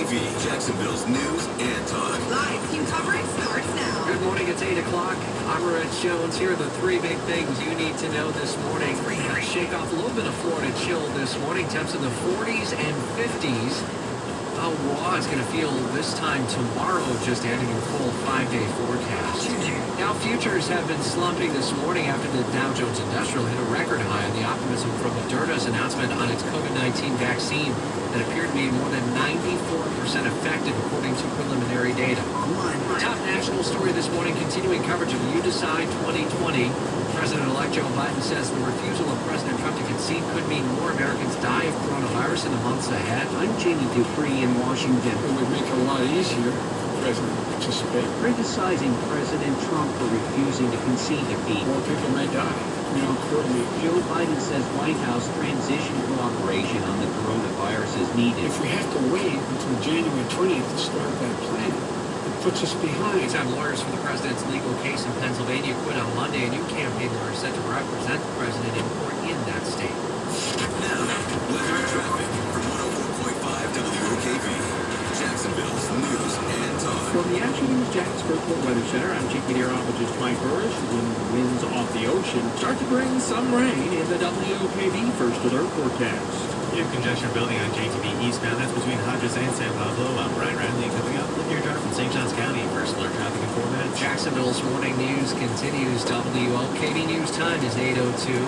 WOKV, Jacksonville's news and talk. Live team coverage starts now. Good morning, it's 8 o'clock. I'm Rich Jones. Here are the three big things you need to know this morning. We're going to shake off a little bit of Florida chill this morning. Temps in the 40s and 50s. How raw it's going to feel this time tomorrow, just adding your full 5-day forecast. Now, futures have been slumping this morning after the Dow Jones Industrial hit a record high on the optimism from Moderna's announcement on its COVID-19 vaccine that appeared to be more than 94% effective according to preliminary data. Top national story this morning, continuing coverage of You Decide 2020. President-elect Joe Biden says the refusal of President Trump to concede could mean more Americans die of coronavirus in the months ahead. I'm Jamie Dupree in Washington. It would make it a lot easier for the president to participate. Criticizing President Trump for refusing to concede defeat. More people may die. We don't coordinate. Joe Biden says White House transition cooperation on the coronavirus is needed. If we have to wait until January 20th to start that plan, it puts us behind. Meantime, lawyers for the president's legal case in Pennsylvania quit on Monday. A new campaign lawyer set to represent the president in court in that state. Now, weather and traffic from 104.5 WOKV, Jacksonville's news and talk. From the Action News Jacksonville Weather Center, I'm Chief Meteorologist Mike Burris. When the winds off the ocean start to bring some rain in the WOKV First Alert forecast. You have congestion building on JTB eastbound. That's between Hodges and San Pablo. I'm Brian Radley coming up with your drive from St. Johns County. First Alert traffic in 4 minutes. Jacksonville's morning news continues. WOKV News time is 8:02.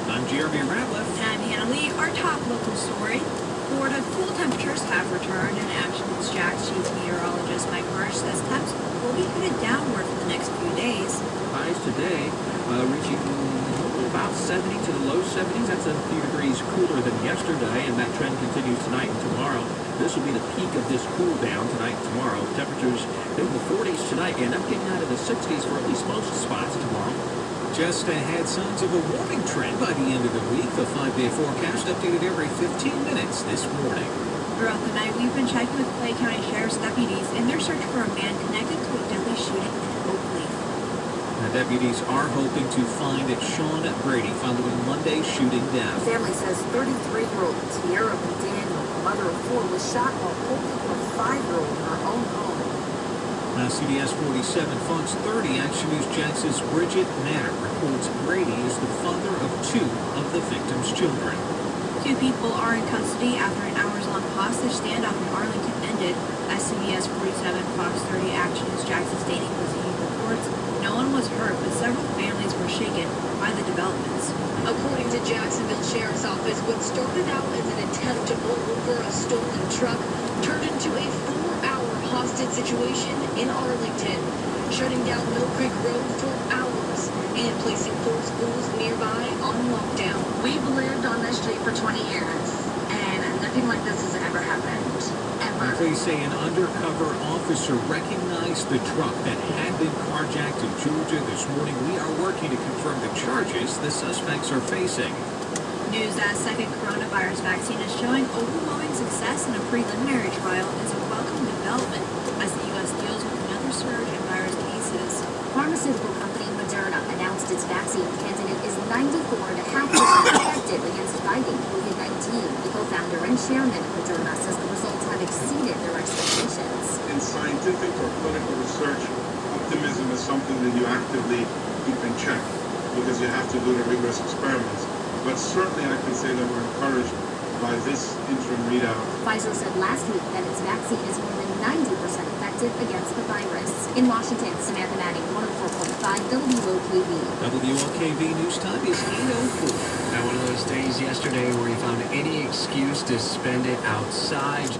I'm Jeremy Ratliff. And I'm Hannah Lee. Our top local story. Florida cool temperatures have returned, and Action News Jax Chief Meteorologist Mike Burris says temps will be headed downward for the next few days. Highs today reaching about 70 to the low 70s. That's a few degrees cooler than yesterday, and that trend continues tonight and tomorrow. This will be the peak of this cool down tonight and tomorrow. Temperatures in the 40s tonight and up getting out of the 60s for at least most spots tomorrow. Just ahead, signs of a warming trend by the end of the week. The 5-day forecast updated every 15 minutes this morning. Throughout the night, we've been checking with Clay County Sheriff's deputies in their search for a man connected to a deadly shooting in Oakley. The deputies are hoping to find Sean Brady following Monday's shooting death. Family says 33-year-old Tierra McDaniel, mother of 4, was shot while holding her 5-year-old in her own home. Now, CBS 47 Fox 30 Action News Jax's Bridget Natter reports Brady is the father of 2 of the victim's children. 2 people are in custody after an hours-long hostage standoff in Arlington ended. As CBS 47 Fox 30 Action News Jax's Danny Cuisine reports, no one was hurt, but several families were shaken by the developments. According to Jacksonville Sheriff's Office, what started out as an attempt to pull over a stolen truck turned into a 4-hour hostage situation in Arlington, shutting down Mill Creek Road for hours and placing 4 schools nearby on lockdown. We've lived on this street for 20 years, and nothing like this has ever happened. Ever. Police say an undercover officer recognized the truck that had been carjacked in Georgia this morning. We are working to confirm the charges the suspects are facing. News that second coronavirus vaccine is showing overwhelming success in a preliminary trial is a welcome development as the U.S. deals with another surge in virus cases. Pharmaceutical company Moderna announced its vaccine candidate is 94.5% effective against fighting COVID-19. The co-founder and chairman of Moderna says the results have exceeded their expectations. In scientific or clinical research, optimism is something that you actively keep in check because you have to do the rigorous experiments. But certainly I can say that we're encouraged by this interim readout. Pfizer said last week that its vaccine is more than 90% effective against the virus. In Washington, Samantha Manning, 104.5 WOKV. WOKV News Time is 8:04. Now, one of those days yesterday where you found any excuse to spend it outside.